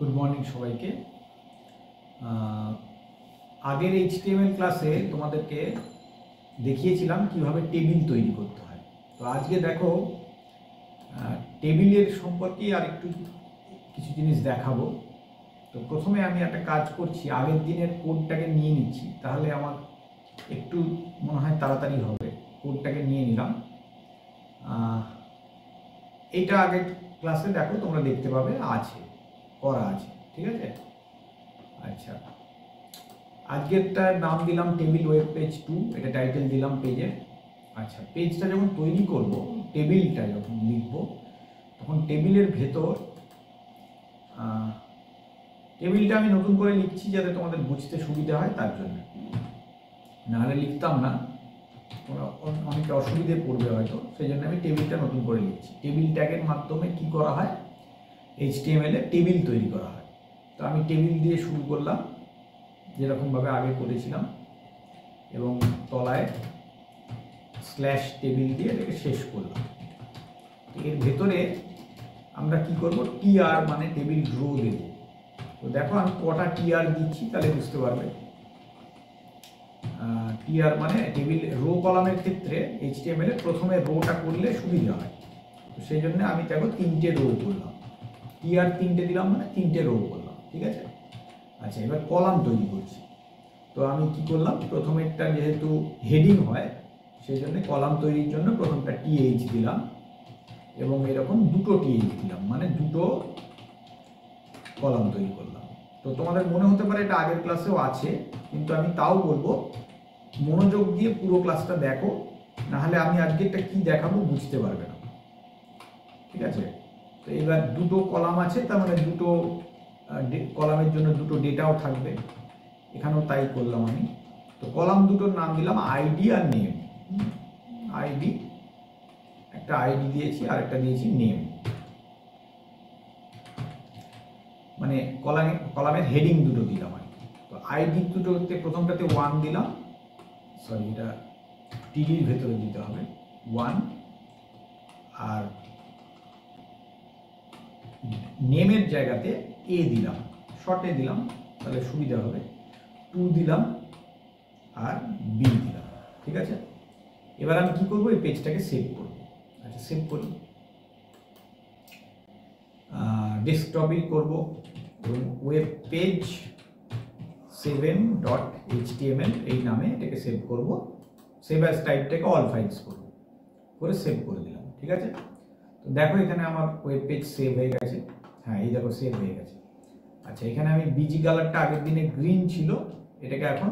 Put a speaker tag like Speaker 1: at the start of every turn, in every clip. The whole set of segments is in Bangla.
Speaker 1: গুড মর্নিং সবাইকে। আগের এইচটিএমএল ক্লাসে তোমাদেরকে দেখিয়েছিলাম কিভাবে টেবিল তৈরি করতে হয়। তো আজকে দেখো টেবিলের সম্পর্কে আর একটু কিছু জিনিস দেখাবো। তো প্রথমে আমি একটা কাজ করছি, আগের দিনের কোডটাকে নিয়ে নিচ্ছি, তাহলে আমার একটু মনে হয় তাড়াতাড়ি হবে। কোডটাকে নিয়ে নিলাম। এইটা আগের ক্লাসে দেখো তোমরা দেখতে পাবে করা আছে, ঠিক আছে। আচ্ছা, আজকেরটার নাম দিলাম টেবিল ওয়েব পেজ 2, এটা টাইটেল দিলাম পেজের। আচ্ছা, পেজটা যখন তৈরি করব, টেবিলটা যখন লিখব, তখন টেবিলের ভেতর টেবিলটা আমি নতুন করে লিখছি যাতে তোমাদের বুঝতে সুবিধা হয়, তার জন্য। নাহলে লিখতাম না, অনেকে অসুবিধে পড়বে হয়তো, সেই জন্য আমি টেবিলটা নতুন করে লিখছি। টেবিল ট্যাগের মাধ্যমে কি করা হয়, এইচটিএমএল এ টেবিল তৈরি করা হয়। তো আমি টেবিল দিয়ে শুরু করলাম যেরকমভাবে আগে করেছিলাম, এবং তলায় স্ল্যাশ টেবিল দিয়ে এটাকে শেষ করলাম। এর ভেতরে আমরা কি করব, টিআর মানে টেবিল রো দেব। তো দেখো আমি কটা টিআর দিচ্ছি তাহলে বুঝতে পারবে। টিআর মানে টেবিল রো কলামের ক্ষেত্রে এইচটিএমএল এ প্রথমে রোটা করলে সুবিধা হয়। তো সেই জন্য আমি দেখো 3টে রো করলাম, টিআর 3টে দিলাম মানে 3টে রো করলাম, ঠিক আছে। আচ্ছা, এবার কলাম তৈরি করছি। তো আমি কি করলাম, প্রথমেরটা যেহেতু হেডিং হয় সেই জন্য কলাম তৈরির জন্য প্রথমটা টিএইচ দিলাম, এবং এরকম দুটো টিএইচ দিলাম, মানে দুটো কলাম তৈরি করলাম। তো তোমাদের মনে হতে পারে এটা আগের ক্লাসেও আছে, কিন্তু আমি তাও বলবো মনোযোগ দিয়ে পুরো ক্লাসটা দেখো, নাহলে আমি আজকেরটা কি দেখাবো বুঝতে পারবে না, ঠিক আছে। তো এবার দুটো কলাম আছে, তার মানে দুটো কলামের জন্য দুটো ডেটাও থাকবে, এখানেও তাই করলাম আমি। তো কলাম দুটোর নাম দিলাম আইডি আর নেম। আইডি, একটা আইডি দিয়েছি আর একটা দিয়েছি নেম, মানে কলামের হেডিং দুটো দিলাম আমি। তো আইডি দুটোতে প্রথমটাতে 1 দিলাম, সরি এটা টিডির ভেতরে দিতে হবে 1, আর নেমের জায়গাতে এ দিলাম, শর্টে দিলাম তাহলে সুবিধা হবে, 2 দিলাম আর বি দিলাম, ঠিক আছে। এবার আমি কি করবো, এই পেজটাকে সেভ করব। আচ্ছা, সেভ করি, ডেস্কটপেই করবো, ওয়েব পেজ 7.html এই নামে এটাকে সেভ করব। সেভ অ্যাজ টাইপটাকে অল ফাইলস করব, করে সেভ করে দিলাম, ঠিক আছে। তো দেখো এখানে আমার ওয়েব পেজ সেভ হয়ে গেছে। হ্যাঁ, এই দেখো সেভ হয়ে গেছে। আচ্ছা, এখানে আমি বিজি কালারটা আগের দিনে গ্রিন ছিল, এটাকে এখন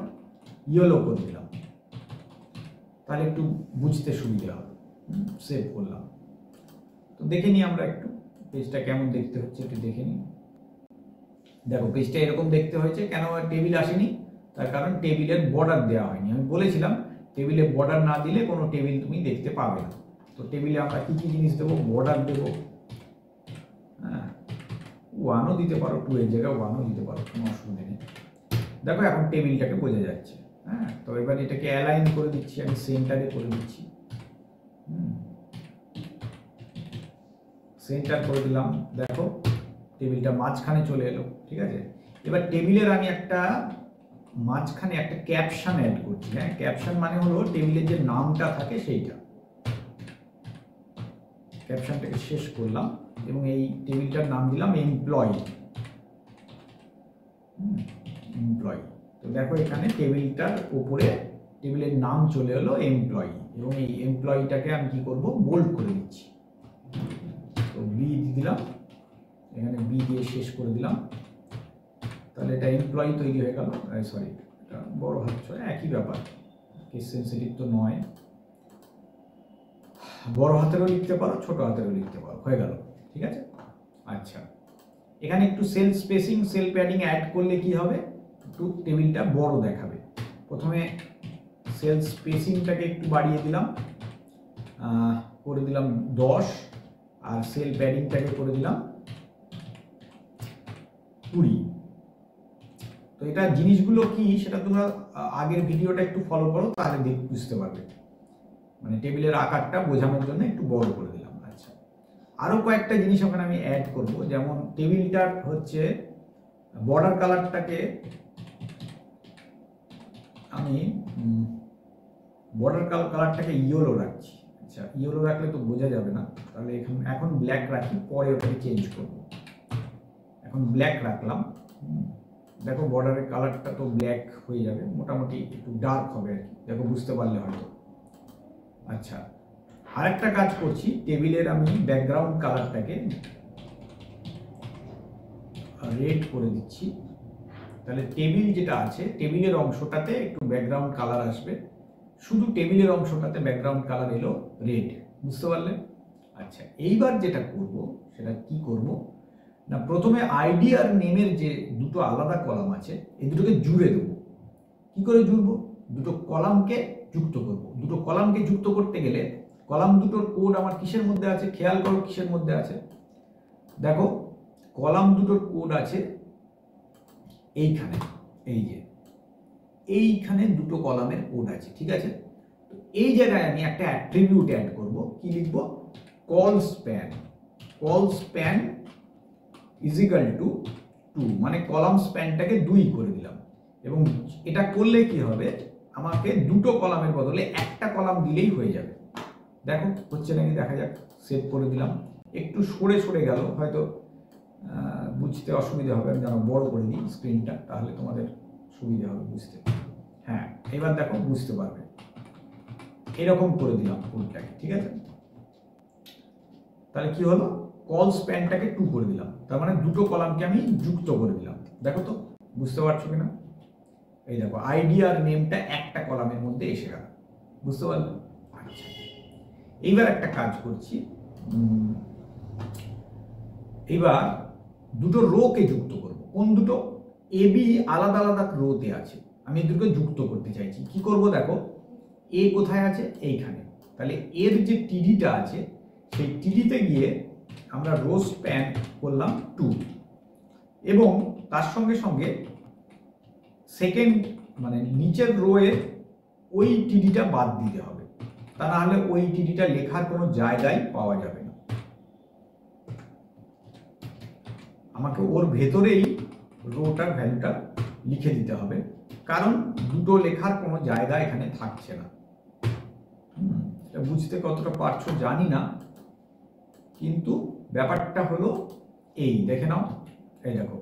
Speaker 1: ইয়েলো করে দিলাম, তাহলে একটু বুঝতে সুবিধা হবে। সেভ করলাম। তো দেখে নিই আমরা একটু পেজটা কেমন দেখতে হচ্ছে, একটু দেখে নিই। দেখো পেজটা এরকম দেখতে হয়েছে। কেন টেবিল আসেনি? তার কারণ টেবিলের বর্ডার দেওয়া হয়নি। আমি বলেছিলাম টেবিলে বর্ডার না দিলে কোনো টেবিল তুমি দেখতে পাবে না। তো টেবিলে আমরা কি কি জিনিস দেবো, বর্ডার দেবো, হ্যাঁ 1ও দিতে পারো, 2 এর জায়গায় 1ও দিতে পারো, কোনো অসুবিধা নেই। দেখো এখন টেবিলটাকে বোঝা যাচ্ছে। হ্যাঁ, তো এবার এটাকে অ্যালাইন করে দিচ্ছি, আমি সেন্টারে করে দিচ্ছি, সেন্টার করে দিলাম। দেখো টেবিলটা মাঝখানে চলে এলো, ঠিক আছে। এবার টেবিলের আমি একটা মাঝখানে একটা ক্যাপশন অ্যাড করছি। হ্যাঁ, ক্যাপশন মানে হলো টেবিলের যে নামটা থাকে সেইটা। ক্যাপশনটাকে শেষ করলাম এবং এই টেবিলটার নাম দিলাম এমপ্লয়ি। তো দেখো এখানে টেবিলটার উপরে টেবিলের নাম চলে এলো এমপ্লয়ি, এবং এই এমপ্লয়িটাকে আমি কি করব, বোল্ড করে দিচ্ছি। তো বি দিলাম, এখানে বি দিয়ে শেষ করে দিলাম, তাহলে এটা এমপ্লয়ি তৈরি হয়ে গেল। সরি, এটা বড় হাত ছয়, একই ব্যাপার, কেস সেন্সিটিভ তো নয়, বড় হাতেরও লিখতে পারো, ছোট হাতেরও লিখতে পারো, হয়ে গেল, ঠিক আছে। আচ্ছা, এখানে একটু cell spacing, cell padding add করলে কি হবে, একটু টেবিলটা বড় দেখাবে। প্রথমে সেল স্পেসিংটাকে একটু বাড়িয়ে দিলাম, করে দিলাম 10, আর সেল প্যাডিংটাকে করে দিলাম 20। তো এটা জিনিসগুলো কি সেটা তোমরা আগের ভিডিওটা একটু ফলো করো, তাহলে বুঝতে পারবে। মানে টেবিলের আকারটা বোঝানোর জন্য একটু বড় করে দিলাম। আচ্ছা, আরও কয়েকটা জিনিস ওখানে আমি অ্যাড করব, যেমন টেবিলটা হচ্ছে বর্ডার কালারটাকে আমি বর্ডার কালারটাকে ইয়েলো রাখছি। আচ্ছা, ইয়েলো রাখলে তো বোঝা যাবে না, তাহলে এখন ব্ল্যাক রাখি, পরে ওটাকে চেঞ্জ করব। এখন ব্ল্যাক রাখলাম। দেখো বর্ডারের কালারটা তো ব্ল্যাক হয়ে যাবে, মোটামুটি একটু ডার্ক হবে আর কি, দেখো বুঝতে পারলে হয়তো। আচ্ছা, আরেকটা কাজ করছি, টেবিলের আমি ব্যাকগ্রাউন্ড কালারটাকে রেড করে দিচ্ছি। তাহলে টেবিল যেটা আছে, টেবিলের অংশটাতে একটু ব্যাকগ্রাউন্ড কালার আসবে, শুধু টেবিলের অংশটাতে ব্যাকগ্রাউন্ড কালার এলো রেড, বুঝতে পারলে? আচ্ছা, এইবার যেটা করব সেটা কি করব না, প্রথমে আইডি আর নেমের যে দুটো আলাদা কলাম আছে, এই দুটোকে জুড়ে দেবো। কি করে জুড়বো? দুটো কলামকে যুক্ত করব। দুটো কলামকে যুক্ত করতে গেলে কলাম দুটোর কোড আমার কিসের মধ্যে আছে, খেয়াল করো কিসের মধ্যে আছে। দেখো কলাম দুটোর কোড আছে এইখানে, এই যে এইখানে দুটো কলামের কোড আছে, ঠিক আছে? তো এই জায়গায় আমি একটা অ্যাট্রিবিউট অ্যাড করব। কি লিখব? Call span is equal to 2, মানে কলাম স্প্যানটাকে 2 করে দিলাম। এবং এটা করলে কি হবে, আমাকে দুটো কলামের বদলে একটা কলাম দিলেই হয়ে যাবে। দেখো হচ্ছে নাকি, দেখা যাক। সেভ করে দিলাম। একটু সরে গেল, হয়তো বুঝতে অসুবিধা হবে, আমি যেন বড় করে দিই স্ক্রিনটা, তাহলে তোমাদের সুবিধা হবে বুঝতে। হ্যাঁ, এবার দেখো বুঝতে পারবে। এরকম করে দিলাম কোডটাকে, ঠিক আছে? তাহলে কি হলো, কল স্প্যানটাকে 2 করে দিলাম, তার মানে দুটো কলামকে আমি যুক্ত করে দিলাম। দেখো তো বুঝতে পারছো কিনা? এই দেখো আইডি আর নেমটা একটা কলামের মধ্যে এসে গেল, বুঝতে পারলে? আচ্ছা, এইবার একটা কাজ করছি, এবার দুটো রোকে যুক্ত করব। কোন দুটো? এ বি আলাদা আলাদা রোতে আছে, আমি দুটোকে যুক্ত করতে চাইছি। কি করব দেখো, এ কোথায় আছে? এইখানে। তাহলে এর যে টিডিটা আছে, সেই টিডিতে গিয়ে আমরা রো স্প্যান করলাম 2, এবং তার সঙ্গে সঙ্গে সেকেন্ড মানে নিচের রো এর ওই টিডিটা বাদ দিতে হবে, তা না হলে ওই টিডিটা লেখার কোনো জায়গায় পাওয়া যাবে না। আমাকে ওর ভেতরেই রোটার ভ্যালুটা লিখে দিতে হবে, কারণ দুটো লেখার কোনো জায়গা এখানে থাকছে না। বুঝতে কতটা পারছো জানি না, কিন্তু ব্যাপারটা হলো এই, দেখে নাও। এই দেখো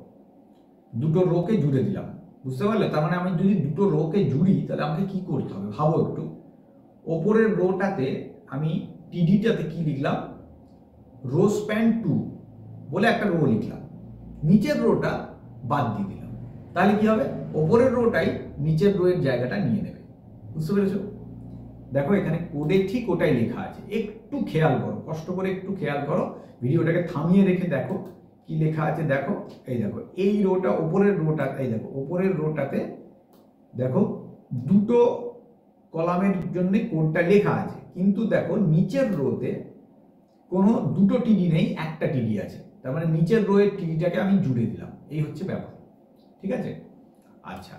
Speaker 1: দুটো রোকে জুড়ে দিলাম, বুঝতে পারলে? তার মানে আমি যদি দুটো রোকে জুড়ি, তাহলে আমাকে কি করতে হবে ভাবো একটু। ওপরের রোটাতে আমি টিডিটাতে কি লিখলাম? রো স্প্যান 2 বলে একটা রো লিখলাম, নিচের রোটা বাদ দিয়ে দিলাম। তাহলে কি হবে, ওপরের রোটাই নিচের রোয়ের জায়গাটা নিয়ে নেবে, বুঝতে পেরেছো? দেখো এখানে কোডে ঠিক ওটাই লেখা আছে, একটু খেয়াল করো, কষ্ট করে একটু খেয়াল করো, ভিডিওটাকে থামিয়ে রেখে দেখো কি লেখা আছে। দেখো এই দেখো এই রোটা, ওপরের রোটা, এই দেখো ওপরের রোটাতে দেখো দুটো কলামের জন্য কোডটা লেখা আছে, কিন্তু দেখো নিচের রোতে কোনো দুটো টিডি নেই, একটা টিডি আছে। তার মানে নিচের রোয়ের টিডিটাকে আমি জুড়ে দিলাম, এই হচ্ছে ব্যাপার, ঠিক আছে? আচ্ছা,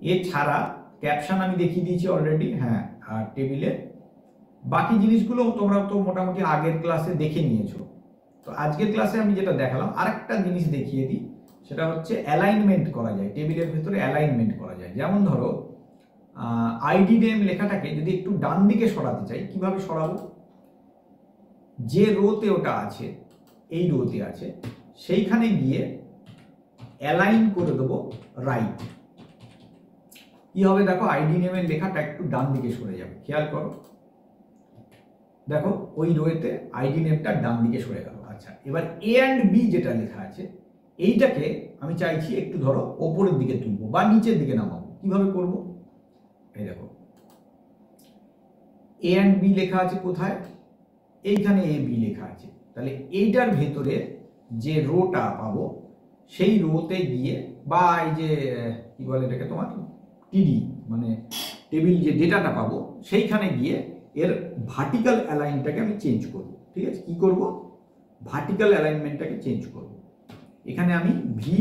Speaker 1: এছাড়া ক্যাপশন আমি দেখিয়ে দিয়েছি অলরেডি, হ্যাঁ, আর টেবিলে বাকি জিনিসগুলো তোমরা তো মোটামুটি আগের ক্লাসে দেখে নিয়েছো। তো আজকের ক্লাসে আমি যেটা দেখালাম, আরেকটা জিনিস দেখিয়ে দিই, সেটা হচ্ছে অ্যালাইনমেন্ট করা যায়, টেবিলের ভেতরে অ্যালাইনমেন্ট করা যায়। যেমন ধরো আইডি নেম লেখাটাকে যদি একটু ডান দিকে সরাতে চাই, কিভাবে সরাবো? যে রোতে ওটা আছে, এই রোতে আছে, সেইখানে গিয়ে অ্যালাইন করে দেবো রাইট। কি হবে দেখো, আইডি নেমের লেখাটা একটু ডান দিকে সরে যাবে, খেয়াল করো। দেখো ওই রোয়েতে আইডি নেমটা ডান দিকে সরে গেল। আচ্ছা, এবার এ অ্যান্ড বি যেটা লেখা আছে, এইটাকে আমি চাইছি একটু ধরো ওপরের দিকে তুলবো বা নিচের দিকে নামাবো। কিভাবে করব? এই দেখো এ অ্যান্ড বি লেখা আছে কোথায়? এইখানে এ বি লেখা আছে। তাহলে এইটার ভেতরে যে রোটা পাবো, সেই রোতে গিয়ে, বা এই যে কি বলে এটাকে তোমার টিডি, মানে টেবিল যে ডেটাটা পাবো, সেইখানে গিয়ে এর ভার্টিক্যাল অ্যালাইনটাকে আমি চেঞ্জ করব, ঠিক আছে? কি করব? ভার্টিক্যাল অ্যালাইনমেন্টটাকে চেঞ্জ করব। এখানে আমি V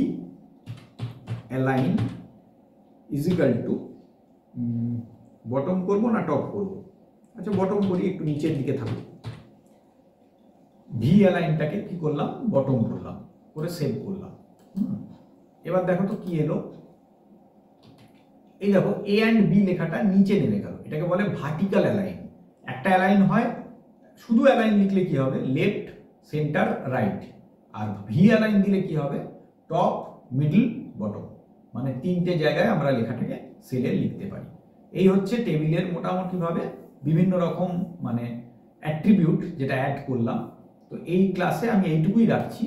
Speaker 1: align is equal to bottom করব না টপ করব? আচ্ছা বটম করি, একটু নিচের দিকে থাকবো। ভি অ্যালাইনটাকে কি করলাম? বটম করলাম, করে সেভ করলাম। এবার দেখো তো কি এলো, এই দেখো এ অ্যান্ড বি লেখাটা নিচে নেমে গেল, এটাকে বলে ভার্টিক্যাল অ্যালাইন। একটা অ্যালাইন হয়, শুধু অ্যালাইন লিখলে কি হবে, লেফট সেন্টার রাইট, আর ভি অ্যালাইন দিলে কি হবে, টপ মিডল বটম, মানে তিনটে জায়গায় আমরা লেখাটাকে সেলে লিখতে পারি। এই হচ্ছে টেবিলের মোটামুটিভাবে বিভিন্ন রকম মানে অ্যাট্রিবিউট যেটা অ্যাড করলাম। তো এই ক্লাসে আমি এইটুকুই রাখছি।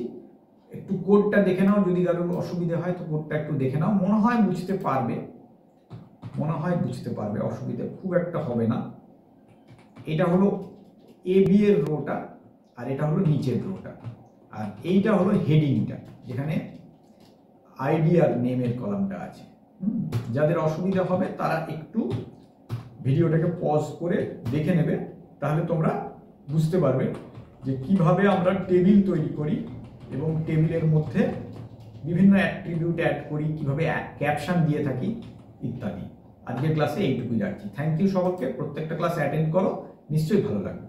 Speaker 1: একটু কোডটা দেখে নাও, যদি কারোর অসুবিধা হয় তো কোডটা একটু দেখে নাও, মনে হয় বুঝতে পারবে, অসুবিধা খুব একটা হবে না। এটা হলো এ বি এর রোটা, আর এটা হলো নিচের রোটা, আর এইটা হলো হেডিংটা যেখানে আইডি আর নেমের কলামটা আছে। যাদের অসুবিধা হবে তারা একটু ভিডিওটাকে পজ করে দেখে নেবে, তাহলে তোমরা বুঝতে পারবে যে কিভাবে আমরা টেবিল তৈরি করি এবং টেবিলের মধ্যে বিভিন্ন অ্যাট্রিবিউট অ্যাড করি, কিভাবে ক্যাপশন দিয়ে থাকি ইত্যাদি। আজকের ক্লাসে এইটুকুই রাখছি। থ্যাংক ইউ সকলকে, প্রত্যেকটা ক্লাস অ্যাটেন্ড করো, নিশ্চয়ই ভালো লাগবে।